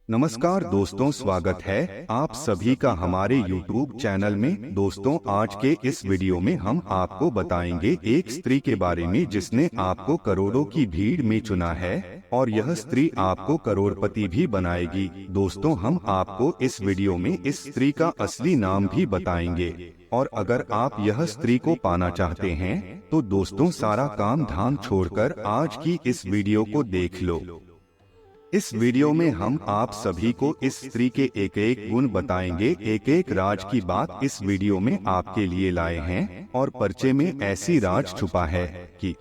नमस्कार दोस्तों, स्वागत है आप सभी का हमारे YouTube चैनल में। दोस्तों, आज के इस वीडियो में हम आपको बताएंगे एक स्त्री के बारे में जिसने आपको करोड़ों की भीड़ में चुना है और यह स्त्री आपको करोड़पति भी बनाएगी। दोस्तों, हम आपको इस वीडियो में इस स्त्री का असली नाम भी बताएंगे और अगर आप यह स्त्री को पाना चाहते हैं तो दोस्तों सारा काम धाम छोड़कर आज की इस वीडियो को देख लो। इस वीडियो में हम आप सभी को इस स्त्री के एक एक गुण बताएंगे, एक एक राज की बात इस वीडियो में आपके लिए लाए हैं और पर्चे में ऐसी राज छुपा है कि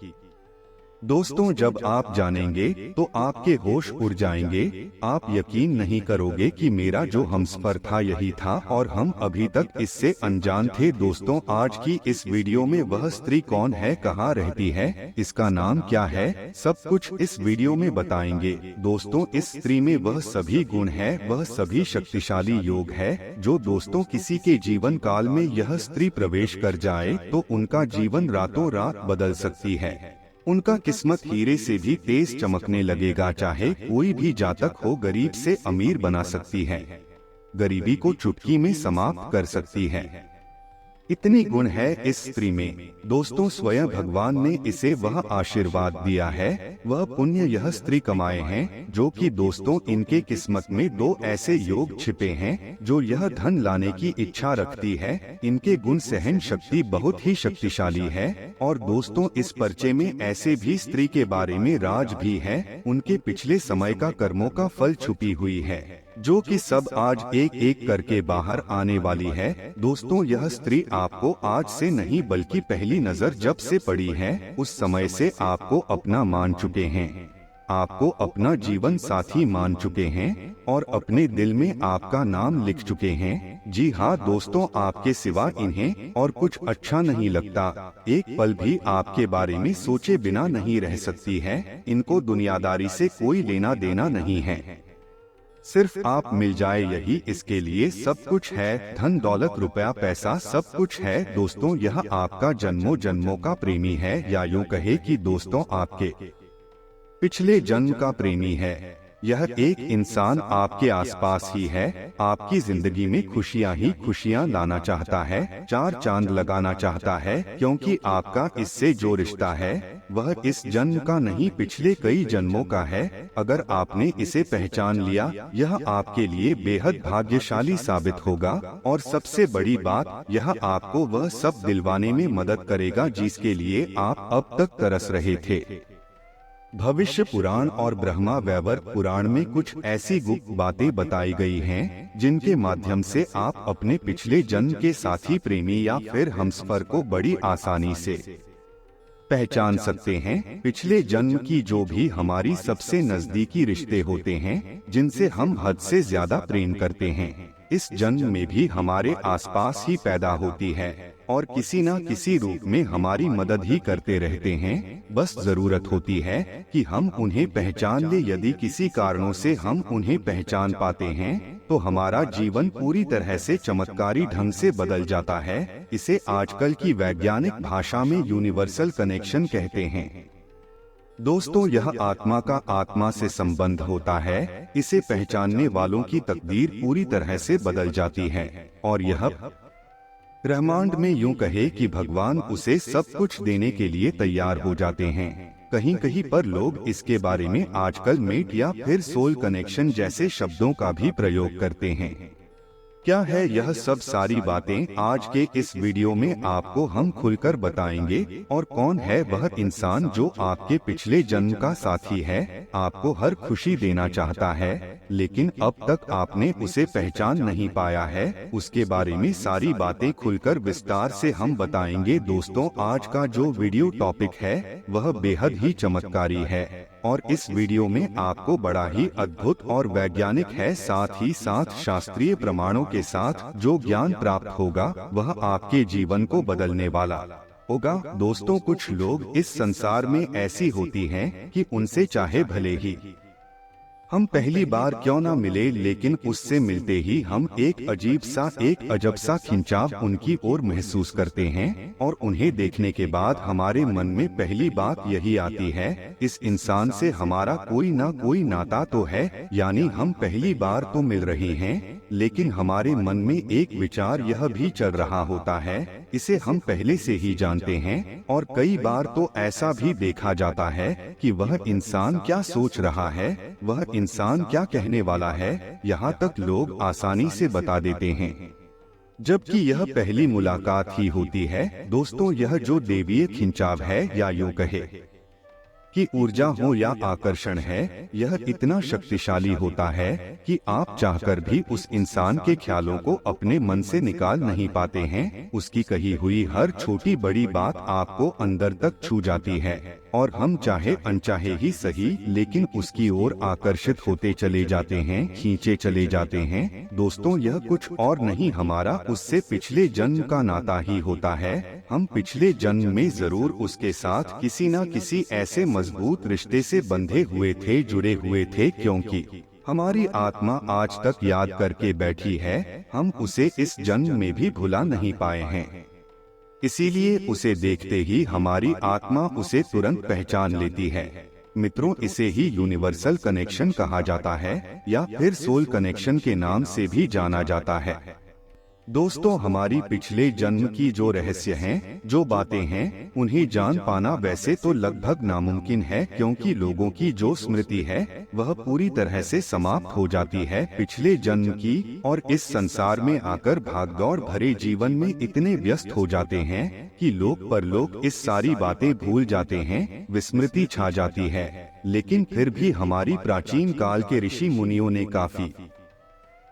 दोस्तों जब आप जानेंगे तो आपके होश उड़ जाएंगे। आप यकीन नहीं करोगे कि मेरा जो हमसफर था यही था और हम अभी तक इससे अनजान थे। दोस्तों, आज की इस वीडियो में वह स्त्री कौन है, कहाँ रहती है, इसका नाम क्या है, सब कुछ इस वीडियो में बताएंगे। दोस्तों, इस स्त्री में वह सभी गुण है, वह सभी शक्तिशाली योग है जो दोस्तों किसी के जीवन काल में यह स्त्री प्रवेश कर जाए तो उनका जीवन रातों रात बदल सकती है। उनका किस्मत हीरे से भी तेज चमकने लगेगा। चाहे कोई भी जातक हो, गरीब से अमीर बना सकती है, गरीबी को चुटकी में समाप्त कर सकती है। इतनी गुण है इस स्त्री में। दोस्तों, स्वयं भगवान ने इसे वह आशीर्वाद दिया है, वह पुण्य यह स्त्री कमाए हैं जो कि दोस्तों इनके किस्मत में दो ऐसे योग छिपे हैं जो यह धन लाने की इच्छा रखती है। इनके गुण सहन शक्ति बहुत ही शक्तिशाली है और दोस्तों इस पर्चे में ऐसे भी स्त्री के बारे में राज भी है, उनके पिछले समय का कर्मों का फल छुपी हुई है जो कि सब आज एक एक करके बाहर आने वाली है। दोस्तों, यह स्त्री आपको आज से नहीं बल्कि पहली नजर जब से पड़ी है उस समय से आपको अपना मान चुके हैं, आपको अपना जीवन साथी मान चुके हैं और अपने दिल में आपका नाम लिख चुके हैं। जी हाँ दोस्तों, आपके सिवा इन्हें और कुछ अच्छा नहीं लगता। एक पल भी आपके बारे में सोचे बिना नहीं रह सकती है। इनको दुनियादारी से कोई लेना देना नहीं है, सिर्फ आप मिल जाए यही इसके लिए सब कुछ है। धन दौलत रुपया पैसा सब कुछ है। दोस्तों, यह आपका जन्मों जन्मों का प्रेमी है, या यूं कहे कि दोस्तों आपके पिछले जन्म का प्रेमी है। यह एक इंसान आपके आसपास ही है, आपकी जिंदगी में खुशियां ही खुशियां लाना चाहता है, चार चांद लगाना चाहता है, क्योंकि आपका इससे जो रिश्ता है वह इस जन्म का नहीं पिछले कई जन्मों का है। अगर आपने इसे पहचान लिया, यह आपके लिए बेहद भाग्यशाली साबित होगा और सबसे बड़ी बात, यह आपको वह सब दिलवाने में मदद करेगा जिसके लिए आप अब तक तरस रहे थे। भविष्य पुराण और ब्रह्मा वैवर्त पुराण में कुछ ऐसी गुप्त बातें बताई गई हैं जिनके माध्यम से आप अपने पिछले जन्म के साथी, प्रेमी या फिर हमसफर को बड़ी आसानी से पहचान सकते हैं। पिछले जन्म की जो भी हमारी सबसे नजदीकी रिश्ते होते हैं जिनसे हम हद से ज्यादा प्रेम करते हैं, इस जन्म में भी हमारे आसपास ही पैदा होती है और किसी न किसी रूप में हमारी मदद ही करते रहते हैं। बस जरूरत होती है कि हम उन्हें पहचान ले। यदि किसी कारणों से हम उन्हें पहचान पाते हैं तो हमारा जीवन पूरी तरह से चमत्कारी ढंग से बदल जाता है। इसे आजकल की वैज्ञानिक भाषा में यूनिवर्सल कनेक्शन कहते हैं। दोस्तों, यह आत्मा का आत्मा से संबंध होता है। इसे पहचानने वालों की तकदीर पूरी तरह से बदल जाती है और यह ब्रह्मांड में यूं कहे कि भगवान उसे सब कुछ देने के लिए तैयार हो जाते हैं। कहीं कहीं पर लोग इसके बारे में आजकल मेट या फिर सोल कनेक्शन जैसे शब्दों का भी प्रयोग करते हैं। क्या है यह सब सारी बातें आज के इस वीडियो में आपको हम खुलकर बताएंगे। और कौन है वह इंसान जो आपके पिछले जन्म का साथी है, आपको हर खुशी देना चाहता है लेकिन अब तक आपने उसे पहचान नहीं पाया है। उसके बारे में सारी बातें खुलकर विस्तार से हम बताएंगे। दोस्तों, आज का जो वीडियो टॉपिक है वह बेहद ही चमत्कारी है और इस वीडियो में आपको बड़ा ही अद्भुत और वैज्ञानिक है, साथ ही साथ शास्त्रीय प्रमाणों के साथ जो ज्ञान प्राप्त होगा वह आपके जीवन को बदलने वाला होगा। दोस्तों, कुछ लोग इस संसार में ऐसी होती हैं कि उनसे चाहे भले ही हम पहली बार क्यों ना मिले, लेकिन उससे मिलते ही हम एक अजब सा खिंचाव उनकी ओर महसूस करते हैं और उन्हें देखने के बाद हमारे मन में पहली बात यही आती है, इस इंसान से हमारा कोई ना कोई नाता तो है। यानी हम पहली बार तो मिल रहे हैं, लेकिन हमारे मन में एक विचार यह भी चल रहा होता है, इसे हम पहले से ही जानते हैं। और कई बार तो ऐसा भी देखा जाता है कि वह इंसान क्या सोच रहा है, वह इंसान क्या कहने वाला है, यहाँ तक लोग आसानी से बता देते हैं, जबकि यह पहली मुलाकात ही होती है। दोस्तों, यह जो दैवीय खिंचाव है, या यूं कहे कि ऊर्जा हो या आकर्षण है, यह इतना शक्तिशाली होता है कि आप चाहकर भी उस इंसान के ख्यालों को अपने मन से निकाल नहीं पाते हैं। उसकी कही हुई हर छोटी बड़ी बात आपको अंदर तक छू जाती है और हम चाहे अनचाहे ही सही, लेकिन उसकी ओर आकर्षित होते चले जाते हैं, खींचे चले जाते हैं। दोस्तों, यह कुछ और नहीं, हमारा उससे पिछले जन्म का नाता ही होता है। हम पिछले जन्म में जरूर उसके साथ किसी न किसी ऐसे मजबूत रिश्ते से बंधे हुए थे, जुड़े हुए थे, क्योंकि हमारी आत्मा आज तक याद करके बैठी है। हम उसे इस जन्म में भी भुला नहीं पाए हैं, इसीलिए उसे देखते ही हमारी आत्मा उसे तुरंत पहचान लेती है। मित्रों, इसे ही यूनिवर्सल कनेक्शन कहा जाता है या फिर सोल कनेक्शन के नाम से भी जाना जाता है। दोस्तों, हमारी पिछले जन्म की जो रहस्य हैं, जो बातें हैं, उन्हें जान पाना वैसे तो लगभग नामुमकिन है, क्योंकि लोगों की जो स्मृति है वह पूरी तरह से समाप्त हो जाती है पिछले जन्म की, और इस संसार में आकर भागदौड़ भरे जीवन में इतने व्यस्त हो जाते हैं कि लोग परलोक इस सारी बातें भूल जाते हैं, विस्मृति छा जाती है। लेकिन फिर भी हमारी प्राचीन काल के ऋषि मुनियों ने काफी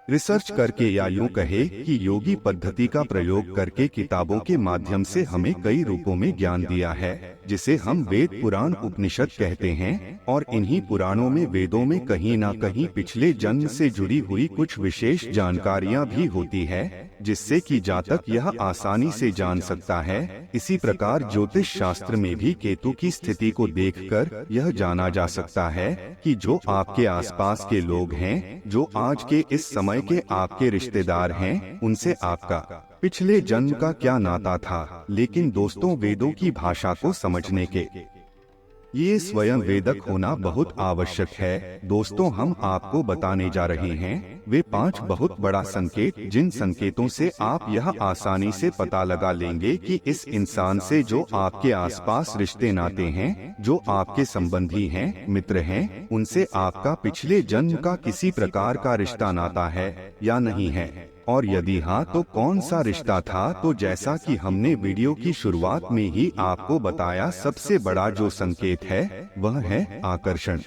रिसर्च करके, या यूं कहे कि योगी पद्धति का प्रयोग करके, किताबों के माध्यम से हमें कई रूपों में ज्ञान दिया है, जिसे हम वेद पुराण उपनिषद कहते हैं। और इन्हीं पुराणों में, वेदों में कहीं ना कहीं पिछले जन्म से जुड़ी हुई कुछ विशेष जानकारियां भी होती है, जिससे कि जातक यह आसानी से जान सकता है। इसी प्रकार ज्योतिष शास्त्र में भी केतु की स्थिति को देखकर यह जाना जा सकता है कि जो आपके आसपास के लोग हैं, जो आज के इस समय के आपके रिश्तेदार हैं, उनसे आपका पिछले जन्म का क्या नाता था। लेकिन दोस्तों, वेदों की भाषा को समझने के ये स्वयं वेदक होना बहुत आवश्यक है। दोस्तों, हम आपको बताने जा रहे हैं वे 5 बहुत बड़ा संकेत, जिन संकेतों से आप यह आसानी से पता लगा लेंगे कि इस इंसान से जो आपके आसपास रिश्ते नाते हैं, जो आपके संबंधी हैं, मित्र हैं, उनसे आपका पिछले जन्म का किसी प्रकार का रिश्ता नाता है या नहीं है, और यदि हाँ तो कौन सा रिश्ता था। तो जैसा कि हमने वीडियो की शुरुआत में ही आपको बताया, सबसे बड़ा जो संकेत है वह है आकर्षण।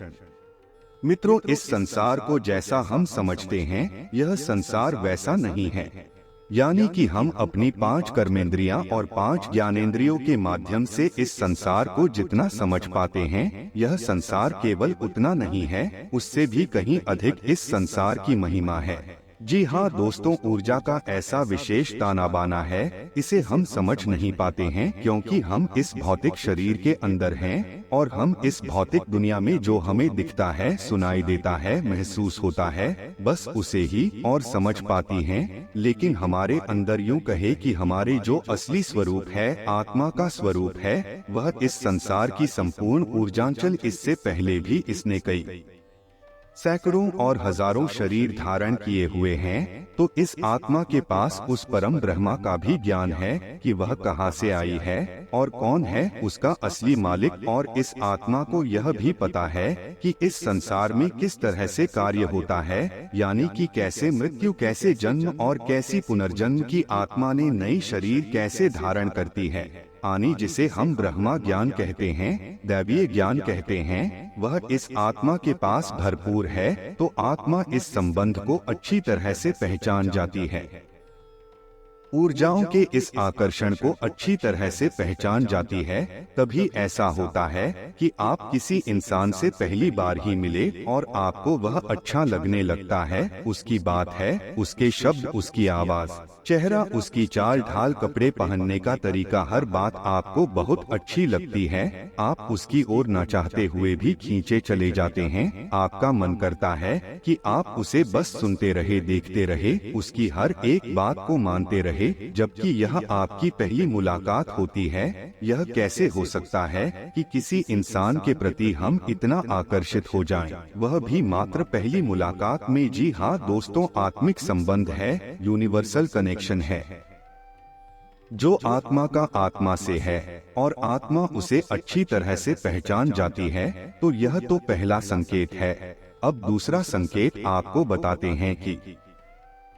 मित्रों, इस संसार को जैसा हम समझते हैं, यह संसार वैसा नहीं है। यानी कि हम अपनी 5 कर्मेंद्रियां और 5 ज्ञानेंद्रियों के माध्यम से इस संसार को जितना समझ पाते हैं, यह संसार केवल उतना नहीं है, उससे भी कहीं अधिक इस संसार की महिमा है। जी हाँ दोस्तों, ऊर्जा का ऐसा विशेष ताना बाना है, इसे हम समझ नहीं पाते हैं, क्योंकि हम इस भौतिक शरीर के अंदर हैं और हम इस भौतिक दुनिया में जो हमें दिखता है, सुनाई देता है, महसूस होता है, बस उसे ही और समझ पाती हैं। लेकिन हमारे अंदर, यूं कहे कि हमारे जो असली स्वरूप है, आत्मा का स्वरूप है, वह इस संसार की संपूर्ण ऊर्जांचल, इससे पहले भी इसने कई सैकड़ों और हजारों शरीर धारण किए हुए हैं। तो इस आत्मा के पास उस परम ब्रह्मा का भी ज्ञान है कि वह कहाँ से आई है और कौन है उसका असली मालिक, और इस आत्मा को यह भी पता है कि इस संसार में किस तरह से कार्य होता है, यानी कि कैसे मृत्यु, कैसे जन्म और कैसी पुनर्जन्म की आत्मा ने नई शरीर कैसे धारण करती है। आनी जिसे हम ब्रह्मा ज्ञान कहते हैं, दैवीय ज्ञान कहते हैं, वह इस आत्मा के पास भरपूर है। तो आत्मा इस संबंध को अच्छी तरह से पहचान जाती है। ऊर्जाओं के इस आकर्षण को अच्छी तरह से पहचान जाती है। तभी ऐसा होता है कि आप किसी इंसान से पहली बार ही मिले और आपको वह अच्छा लगने लगता है। उसकी बात है, उसके शब्द, उसकी आवाज, चेहरा, उसकी चाल ढाल, कपड़े पहनने का तरीका, हर बात आपको बहुत अच्छी लगती है। आप उसकी ओर न चाहते हुए भी खींचे चले जाते हैं। आपका मन करता है कि आप उसे बस सुनते रहे, देखते रहे, उसकी हर एक बात को मानते रहे, जबकि यह आपकी पहली मुलाकात होती है। यह कैसे हो सकता है कि किसी इंसान के प्रति हम इतना आकर्षित हो जाएं, वह भी मात्र पहली मुलाकात में? जी हाँ दोस्तों, आत्मिक संबंध है, यूनिवर्सल कनेक्शन है, जो आत्मा का आत्मा से है और आत्मा उसे अच्छी तरह से पहचान जाती है। तो यह तो पहला संकेत है। अब दूसरा संकेत आपको बताते हैं कि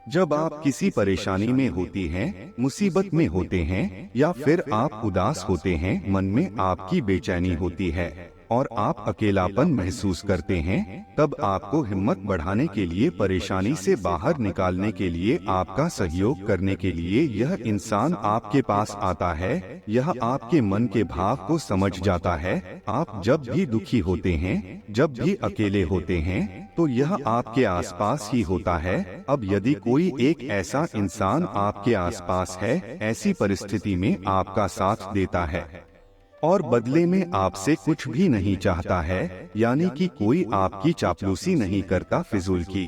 जब आप किसी परेशानी में होती हैं, मुसीबत में होते हैं, या फिर आप उदास होते हैं, मन में आपकी बेचैनी होती है और आप अकेलापन महसूस करते हैं, तब आपको हिम्मत बढ़ाने के लिए, परेशानी से बाहर निकालने के लिए, आपका सहयोग करने के लिए यह इंसान आपके पास आता है। यह आपके मन के भाव को समझ जाता है। आप जब भी दुखी होते हैं, जब भी अकेले होते हैं, तो यह आपके आसपास ही होता है। अब यदि कोई एक ऐसा इंसान आपके आसपास है, ऐसी परिस्थिति में आपका साथ देता है और बदले में आपसे कुछ भी नहीं चाहता है, यानी कि कोई आपकी चापलूसी नहीं करता, फिजूल की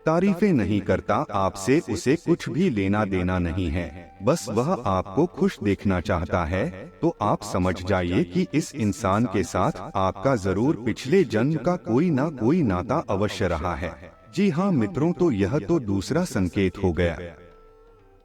तारीफें नहीं करता, आपसे उसे कुछ भी लेना देना नहीं है, बस वह आपको खुश देखना चाहता है, तो आप समझ जाइए कि इस इंसान के साथ आपका जरूर पिछले जन्म का कोई ना कोई नाता अवश्य रहा है। जी हाँ मित्रों, तो यह तो दूसरा संकेत हो गया।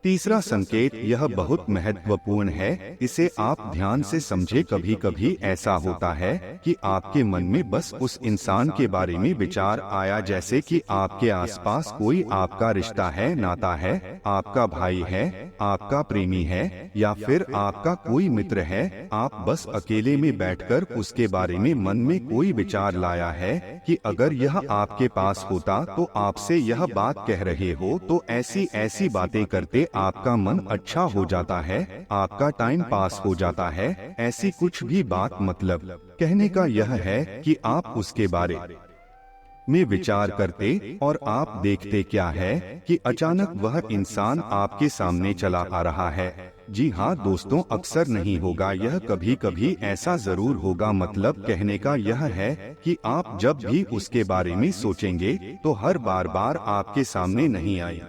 तीसरा संकेत यह बहुत महत्वपूर्ण है, इसे आप ध्यान से समझे। कभी कभी ऐसा होता है कि आपके मन में बस उस इंसान के बारे में विचार आया, जैसे कि आपके आसपास कोई आपका रिश्ता है, नाता है, आपका भाई है, आपका प्रेमी है, या फिर आपका कोई मित्र है। आप बस अकेले में बैठकर उसके बारे में मन में कोई विचार लाया है कि अगर यह आपके पास होता तो आपसे यह बात कह रहे हो, तो ऐसी ऐसी बातें करते, आपका मन अच्छा हो जाता है, आपका टाइम पास हो जाता है। ऐसी कुछ भी बात, मतलब कहने का यह है कि आप उसके बारे में विचार करते और आप देखते क्या है कि अचानक वह इंसान आपके सामने चला आ रहा है। जी हाँ दोस्तों, अक्सर नहीं होगा, यह कभी कभी ऐसा जरूर होगा। मतलब कहने का यह है कि आप जब भी उसके बारे में सोचेंगे तो हर बार आपके सामने नहीं आए,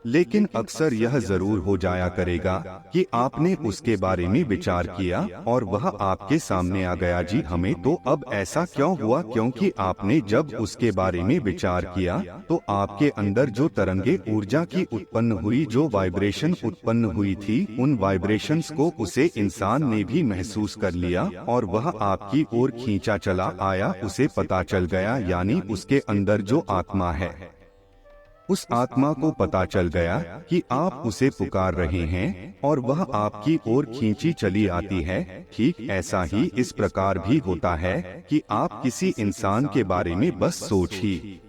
लेकिन अक्सर यह जरूर हो जाया करेगा कि आपने उसके बारे में विचार किया और वह आपके सामने आ गया। जी हमें तो अब ऐसा क्यों हुआ? क्योंकि आपने जब उसके बारे में विचार किया तो आपके अंदर जो तरंगे ऊर्जा की उत्पन्न हुई, जो वाइब्रेशन उत्पन्न हुई थी, उन वाइब्रेशंस को उसे इंसान ने भी महसूस कर लिया और वह आपकी ओर खींचा चला आया। उसे पता चल गया, यानी उसके अंदर जो आत्मा है, उस आत्मा को पता चल गया कि आप उसे पुकार रहे हैं और वह आपकी ओर खींची चली आती है। ठीक ऐसा ही इस प्रकार भी होता है कि आप किसी इंसान के बारे में बस सोच ही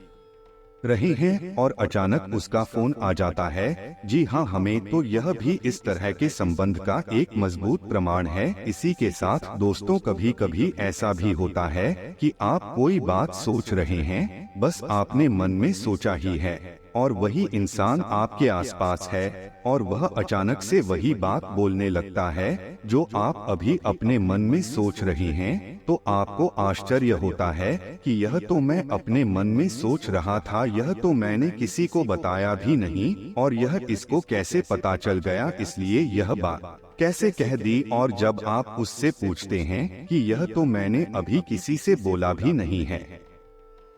रहे हैं और अचानक उसका फोन आ जाता है। जी हाँ, हमें तो यह भी इस तरह के संबंध का एक मजबूत प्रमाण है। इसी के साथ दोस्तों, कभी कभी ऐसा भी होता है कि आप कोई बात सोच रहे हैं, बस आपने मन में सोचा ही है और वही इंसान आपके आसपास है और वह अचानक से वही बात बोलने लगता है जो आप अभी अपने मन में सोच रही हैं। तो आपको आश्चर्य होता है कि यह तो मैं अपने मन में सोच रहा था, यह तो मैंने किसी को बताया भी नहीं, और यह इसको कैसे पता चल गया, इसलिए यह बात कैसे कह दी। और जब आप उससे पूछते हैं कि यह तो मैंने अभी किसी से बोला भी नहीं है,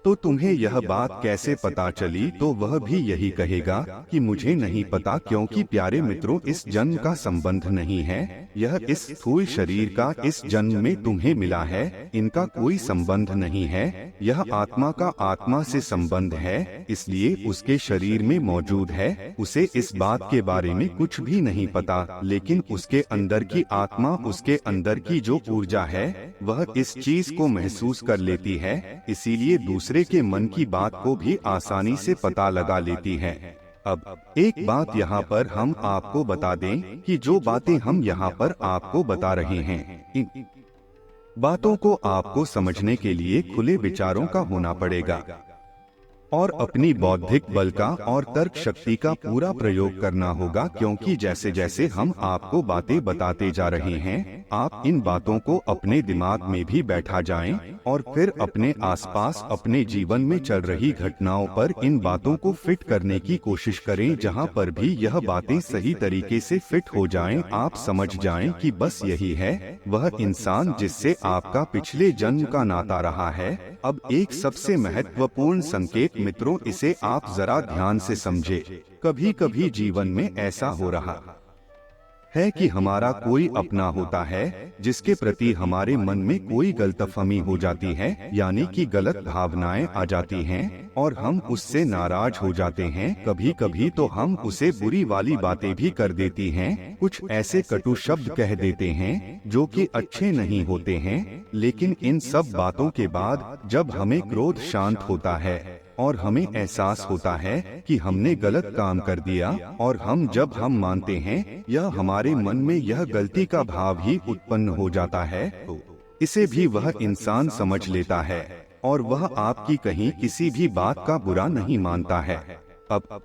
तो तुम्हें यह बात कैसे पता चली, तो वह भी यही कहेगा कि मुझे नहीं पता, क्योंकि प्यारे मित्रों, इस जन्म का संबंध नहीं है, यह इस स्थूल शरीर का इस जन्म में तुम्हें मिला है, इनका कोई संबंध नहीं है। यह आत्मा का आत्मा से संबंध है, इसलिए उसके शरीर में मौजूद है। उसे इस बात के बारे में कुछ भी नहीं पता, लेकिन उसके अंदर की आत्मा, उसके अंदर की जो ऊर्जा है, वह इस चीज को महसूस कर लेती है, इसीलिए दूसरे के मन की बात को भी आसानी से पता लगा लेती है। अब एक बात यहाँ पर हम आपको बता दें कि जो बातें हम यहाँ पर आपको बता रहे हैं, इन बातों को आपको समझने के लिए खुले विचारों का होना पड़ेगा और अपनी बौद्धिक बल का और तर्क शक्ति का पूरा प्रयोग करना होगा, क्योंकि जैसे जैसे हम आपको बातें बताते जा रहे हैं, आप इन बातों को अपने दिमाग में भी बैठा जाएं और फिर अपने आसपास अपने जीवन में चल रही घटनाओं पर इन बातों को फिट करने की कोशिश करें। जहां पर भी यह बातें सही तरीके से फिट हो जाएं, आप समझ जाएं कि बस यही है वह इंसान जिससे आपका पिछले जन्म का नाता रहा है। अब एक सबसे महत्वपूर्ण संकेत मित्रों, इसे आप जरा ध्यान से समझे। कभी कभी जीवन में ऐसा हो रहा है कि हमारा कोई अपना होता है जिसके प्रति हमारे मन में कोई गलतफहमी हो जाती है, यानी कि गलत भावनाएं आ जाती हैं और हम उससे नाराज हो जाते हैं। कभी कभी तो हम उसे बुरी वाली बातें भी कर देती हैं, कुछ ऐसे कटु शब्द कह देते हैं जो कि अच्छे नहीं होते हैं। लेकिन इन सब बातों के बाद जब हमें क्रोध शांत होता है और हमें एहसास होता है कि हमने गलत काम कर दिया, और जब हम मानते हैं या हमारे मन में यह गलती का भाव ही उत्पन्न हो जाता है, तो इसे भी वह इंसान समझ लेता है और वह आपकी कहीं किसी भी बात का बुरा नहीं मानता है। अब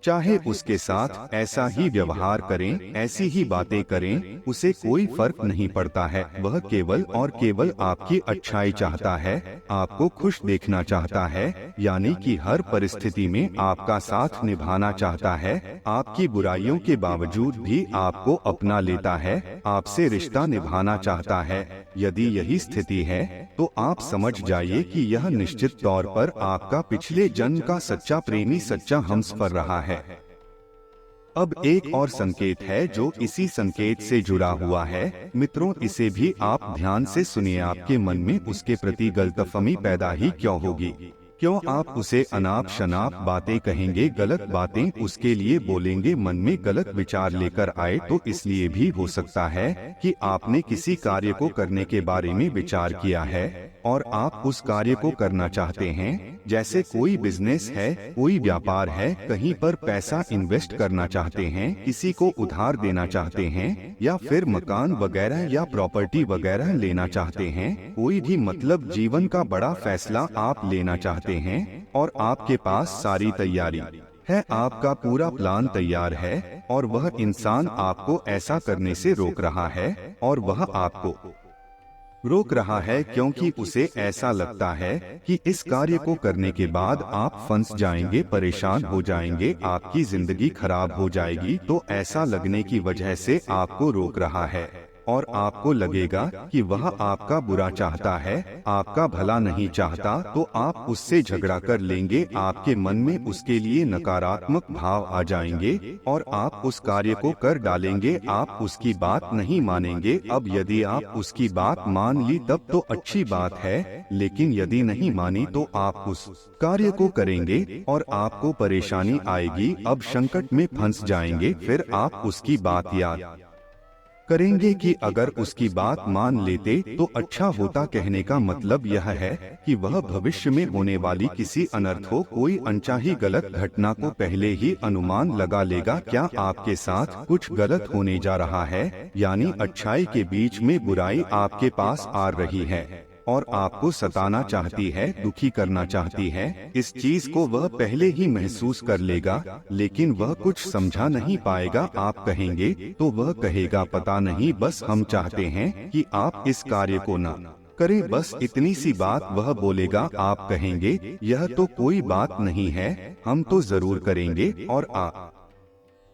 चाहे उसके साथ ऐसा ही व्यवहार करें, ऐसी ही बातें करें, उसे कोई फर्क नहीं पड़ता है। वह केवल और केवल आपकी अच्छाई चाहता है, आपको खुश देखना चाहता है, यानी कि हर परिस्थिति में आपका साथ निभाना चाहता है। आपकी बुराइयों के बावजूद भी आपको अपना लेता है, आपसे रिश्ता निभाना चाहता है। यदि यही स्थिति है तो आप समझ जाइए कि यह निश्चित तौर पर आपका पिछले जन्म का सच्चा प्रेमी, सच्चा हमसफर रहा है। अब एक और संकेत है जो इसी संकेत से जुड़ा हुआ है। मित्रों, इसे भी आप ध्यान से सुनिए। आपके मन में उसके प्रति गलतफहमी पैदा ही क्यों होगी? क्यों आप उसे अनाप शनाप बातें कहेंगे, गलत बातें उसके लिए बोलेंगे, मन में गलत विचार लेकर आए? तो इसलिए भी हो सकता है कि आपने किसी कार्य को करने के बारे में विचार किया है और आप उस कार्य को करना चाहते हैं। जैसे कोई बिजनेस है, कोई व्यापार है, कहीं पर पैसा इन्वेस्ट करना चाहते हैं, किसी को उधार देना चाहते हैं, या फिर मकान वगैरह या प्रॉपर्टी वगैरह लेना चाहते हैं। कोई भी मतलब जीवन का बड़ा फैसला आप लेना चाहते हैं और आपके पास सारी तैयारी है, आपका पूरा प्लान तैयार है, और वह इंसान आपको ऐसा करने से रोक रहा है। और वह आपको रोक रहा है क्योंकि उसे ऐसा लगता है कि इस कार्य को करने के बाद आप फंस जाएंगे, परेशान हो जाएंगे, आपकी जिंदगी खराब हो जाएगी। तो ऐसा लगने की वजह से आपको रोक रहा है और आपको लगेगा कि वह आपका बुरा चाहता है, आपका भला नहीं चाहता। तो आप उससे झगड़ा कर लेंगे, आपके मन में उसके लिए नकारात्मक भाव आ जाएंगे और आप उस कार्य को कर डालेंगे। आप उसकी बात नहीं मानेंगे। अब यदि आप उसकी बात मान ली तब तो अच्छी बात है, लेकिन यदि नहीं मानी तो आप उस कार्य को करेंगे और आपको परेशानी आएगी। अब संकट में फंस जाएंगे। फिर आप उसकी बात याद करेंगे कि अगर उसकी बात मान लेते तो अच्छा होता। कहने का मतलब यह है कि वह भविष्य में होने वाली किसी अनर्थ हो, कोई अनचाही गलत घटना को पहले ही अनुमान लगा लेगा। क्या आपके साथ कुछ गलत होने जा रहा है, यानी अच्छाई के बीच में बुराई आपके पास आ रही है और आपको सताना चाहती है, दुखी करना चाहती है। इस चीज को वह पहले ही महसूस कर लेगा, लेकिन वह कुछ समझा नहीं पाएगा। आप कहेंगे तो वह कहेगा, पता नहीं, बस हम चाहते हैं कि आप इस कार्य को ना करें, बस इतनी सी बात वह बोलेगा। आप कहेंगे, यह तो कोई बात नहीं है, हम तो जरूर करेंगे, और आप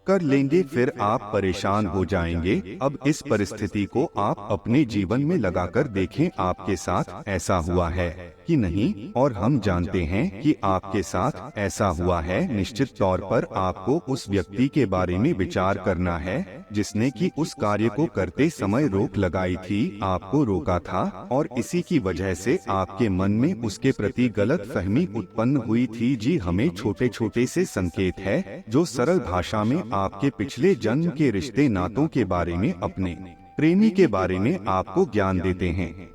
कर लेंगे। फिर आप परेशान हो जाएंगे। अब इस परिस्थिति को आप अपने जीवन में लगाकर देखें, आपके साथ ऐसा हुआ है कि नहीं? और हम जानते हैं कि आपके साथ ऐसा हुआ है। निश्चित तौर पर आपको उस व्यक्ति के बारे में विचार करना है जिसने कि उस कार्य को करते समय रोक लगाई थी, आपको रोका था, और इसी की वजह से आपके मन में उसके प्रति गलत फहमी उत्पन्न हुई थी। जी, हमें छोटे छोटे से संकेत है जो सरल भाषा में आपके पिछले जन्म के रिश्ते नातों के बारे में, अपने प्रेमी के बारे में आपको ज्ञान देते हैं।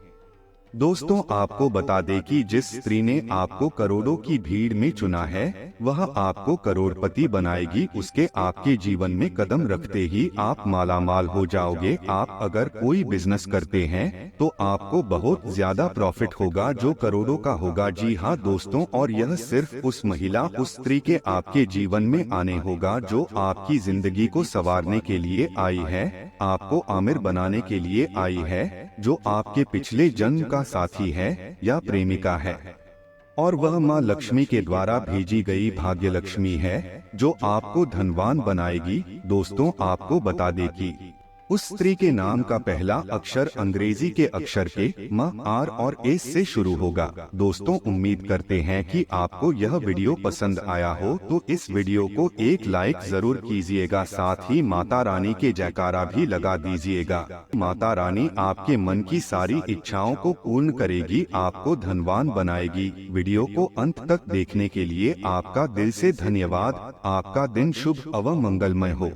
दोस्तों, आपको बता दें कि जिस स्त्री ने आपको करोड़ों की भीड़ में चुना है, वह आपको करोड़पति बनाएगी। उसके आपके जीवन में कदम रखते ही आप मालामाल हो जाओगे। आप अगर कोई बिजनेस करते हैं तो आपको बहुत ज्यादा प्रॉफिट होगा जो करोड़ों का होगा। जी हाँ दोस्तों, और यह सिर्फ उस महिला, उस स्त्री के आपके जीवन में आने होगा जो आपकी जिंदगी को संवारने के लिए आई है, आपको आमिर बनाने के लिए आई है, जो आपके पिछले जन्म का साथी है या प्रेमिका है। और वह माँ लक्ष्मी के द्वारा भेजी गई भाग्य लक्ष्मी है जो आपको धनवान बनाएगी। दोस्तों, आपको बता दें कि उस स्त्री के नाम का पहला अक्षर अंग्रेजी के अक्षर के म, आर और एस से शुरू होगा। दोस्तों, उम्मीद करते हैं कि आपको यह वीडियो पसंद आया हो, तो इस वीडियो को एक लाइक जरूर कीजिएगा। साथ ही माता रानी के जयकारा भी लगा दीजिएगा। माता रानी आपके मन की सारी इच्छाओं को पूर्ण करेगी, आपको धनवान बनाएगी। वीडियो को अंत तक देखने के लिए आपका दिल से धन्यवाद। आपका दिन शुभ एवं मंगलमय हो।